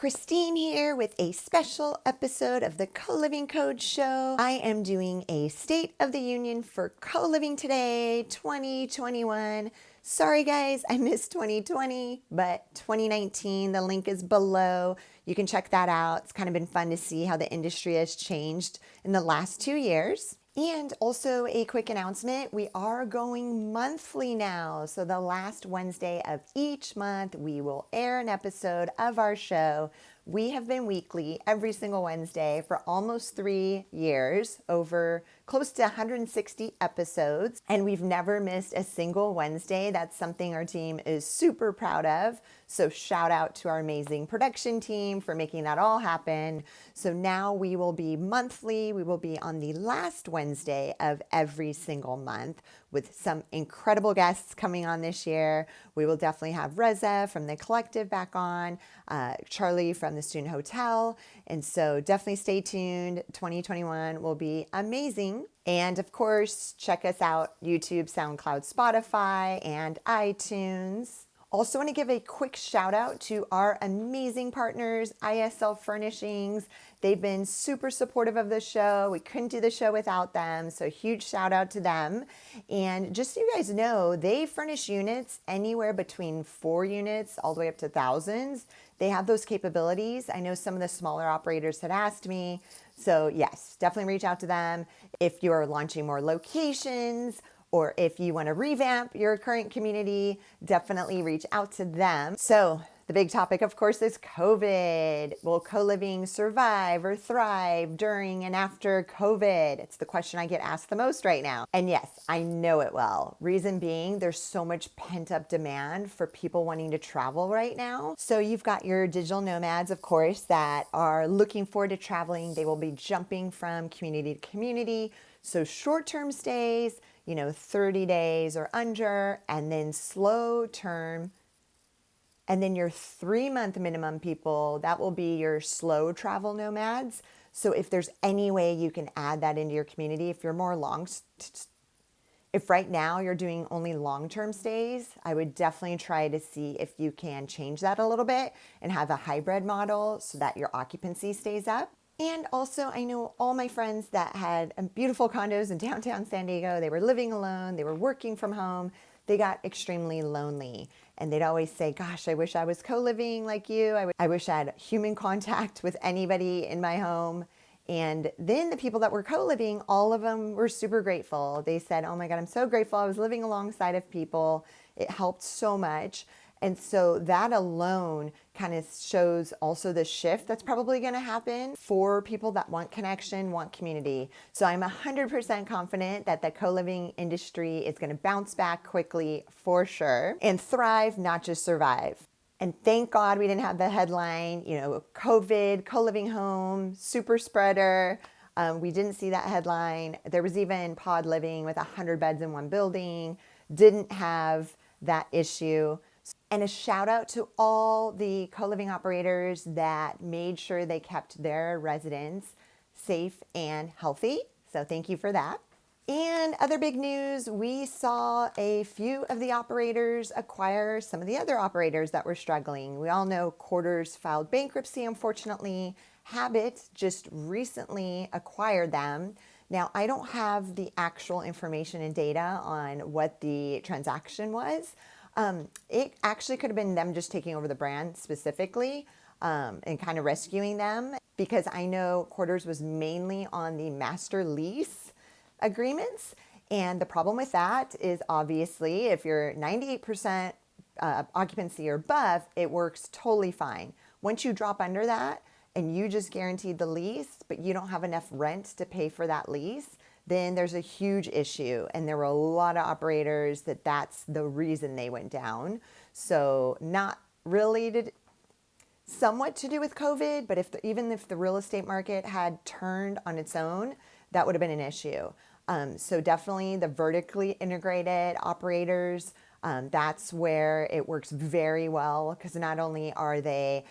Christine here with a special episode of the Co-Living Code Show. I am doing a State of the Union for co-living today, 2021. Sorry guys, I missed 2020, but 2019, the link is below. You can check that out. It's kind of been fun to see how the industry has changed in the last 2 years. And also a quick announcement, we are going monthly now. So the last Wednesday of each month, we will air an episode of our show. We have been weekly every single Wednesday for almost 3 years, over close to 160 episodes, and we've never missed a single Wednesday. That's something our team is super proud of. So shout out to our amazing production team for making that all happen. So now we will be monthly. We will be on the last Wednesday of every single month with some incredible guests coming on this year. We will definitely have Reza from the Collective back on, Charlie from the Student Hotel. And so definitely stay tuned. 2021 will be amazing. And of course, check us out, YouTube, SoundCloud, Spotify, and iTunes. Also want to give a quick shout out to our amazing partners, ISL Furnishings. They've been super supportive of the show. We couldn't do the show without them, so huge shout out to them. And just so you guys know, they furnish units anywhere between 4 units all the way up to thousands. They have those capabilities. I know some of the smaller operators had asked me. So yes, definitely reach out to them if you're launching more locations, or if you want to revamp your current community, definitely reach out to them. So the big topic, of course, is COVID. Will co-living survive or thrive during and after COVID? It's the question I get asked the most right now. And yes, I know it well. Reason being, there's so much pent-up demand for people wanting to travel right now. So you've got your digital nomads, of course, that are looking forward to traveling. They will be jumping from community to community. So short-term stays, 30 days or under, and then slow term. And then your 3-month minimum people, that will be your slow travel nomads. So if there's any way you can add that into your community, if you're more if right now you're doing only long-term stays, I would definitely try to see if you can change that a little bit and have a hybrid model so that your occupancy stays up. And also, I know all my friends that had beautiful condos in downtown San Diego. They were living alone. They were working from home. They got extremely lonely. And they'd always say, gosh, I wish I was co-living like you. I wish I had human contact with anybody in my home. And then the people that were co-living, all of them were super grateful. They said, oh my God, I'm so grateful. I was living alongside of people. It helped so much. And so that alone kind of shows also the shift that's probably going to happen for people that want connection, want community. So I'm 100% confident that the co-living industry is going to bounce back quickly for sure and thrive, not just survive. And thank God we didn't have the headline, COVID, co-living home, super spreader. We didn't see that headline. There was even pod living with 100 beds in one building. Didn't have that issue. And a shout out to all the co-living operators that made sure they kept their residents safe and healthy. So thank you for that. And other big news, we saw a few of the operators acquire some of the other operators that were struggling. We all know Quarters filed bankruptcy, unfortunately. Habit just recently acquired them. Now, I don't have the actual information and data on what the transaction was. It actually could have been them just taking over the brand specifically and kind of rescuing them, because I know Quarters was mainly on the master lease agreements. And the problem with that is obviously if you're 98% occupancy or above, it works totally fine. Once you drop under that and you just guaranteed the lease, but you don't have enough rent to pay for that lease, then there's a huge issue. And there were a lot of operators that's the reason they went down. So not really somewhat to do with COVID, but even if the real estate market had turned on its own, that would have been an issue. So definitely the vertically integrated operators, that's where it works very well, because not only are they,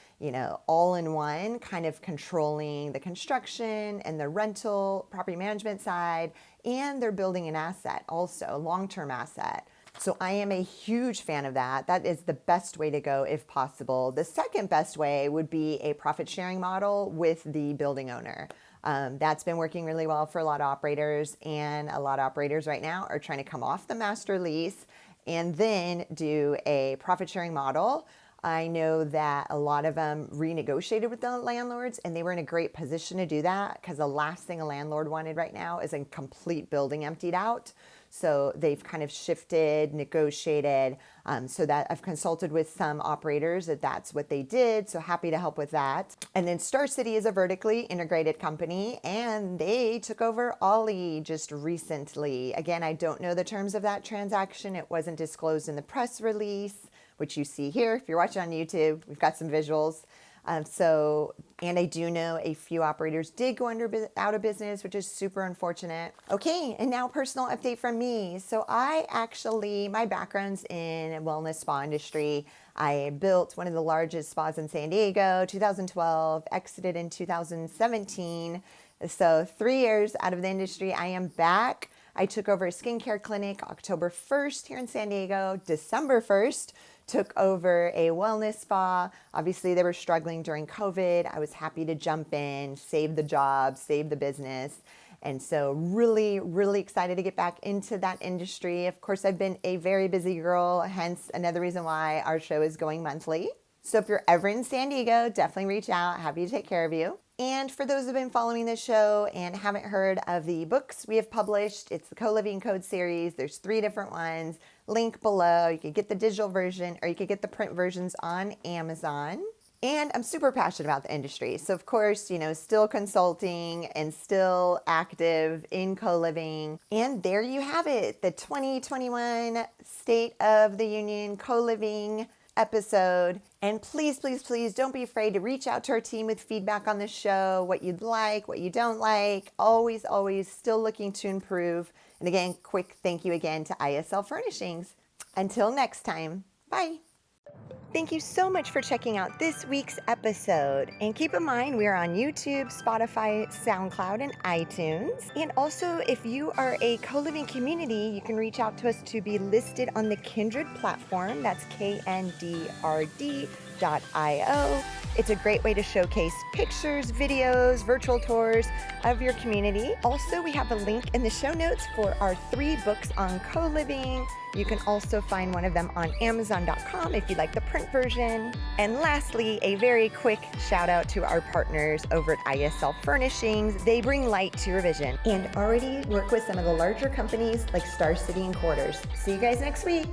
all in one, kind of controlling the construction and the rental property management side, and they're building an asset also, a long-term asset. So I am a huge fan of that. That is the best way to go if possible. The second best way would be a profit sharing model with the building owner. That's been working really well for a lot of operators, and a lot of operators right now are trying to come off the master lease and then do a profit sharing model. I know that a lot of them renegotiated with the landlords, and they were in a great position to do that, because the last thing a landlord wanted right now is a complete building emptied out. So they've kind of shifted, negotiated, so that I've consulted with some operators that that's what they did. So happy to help with that. And then Star City is a vertically integrated company, and they took over Ollie just recently. Again, I don't know the terms of that transaction. It wasn't disclosed in the press release, which you see here. If you're watching on YouTube, we've got some visuals. And I do know a few operators did go out of business, which is super unfortunate. Okay, and now personal update from me. So my background's in wellness spa industry. I built one of the largest spas in San Diego, 2012, exited in 2017. So 3 years out of the industry, I am back. I took over a skincare clinic October 1st here in San Diego. December 1st, took over a wellness spa. Obviously, they were struggling during COVID. I was happy to jump in, save the job, save the business. And so really, really excited to get back into that industry. Of course, I've been a very busy girl, hence another reason why our show is going monthly. So if you're ever in San Diego, definitely reach out. Happy to take care of you. And for those who have been following this show and haven't heard of the books we have published, it's the Co-Living Code series. There's 3 different ones. Link below. You could get the digital version, or you could get the print versions on Amazon. And I'm super passionate about the industry. So of course, still consulting and still active in co-living. And there you have it, the 2021 State of the Union co-living episode. And please, please, please don't be afraid to reach out to our team with feedback on the show, what you'd like, what you don't like. Always, always still looking to improve. And again, quick thank you again to ISL Furnishings. Until next time, bye. Thank you so much for checking out this week's episode. And keep in mind, we are on YouTube, Spotify, SoundCloud, and iTunes. And also, if you are a co-living community, you can reach out to us to be listed on the Kndrd platform. That's Kndrd.io. It's a great way to showcase pictures, videos, virtual tours of your community. Also, we have a link in the show notes for our 3 books on co-living. You can also find one of them on Amazon.com if you'd like the print version. And lastly, a very quick shout out to our partners over at ISL Furnishings. They bring light to your vision and already work with some of the larger companies like Star City and Quarters. See you guys next week.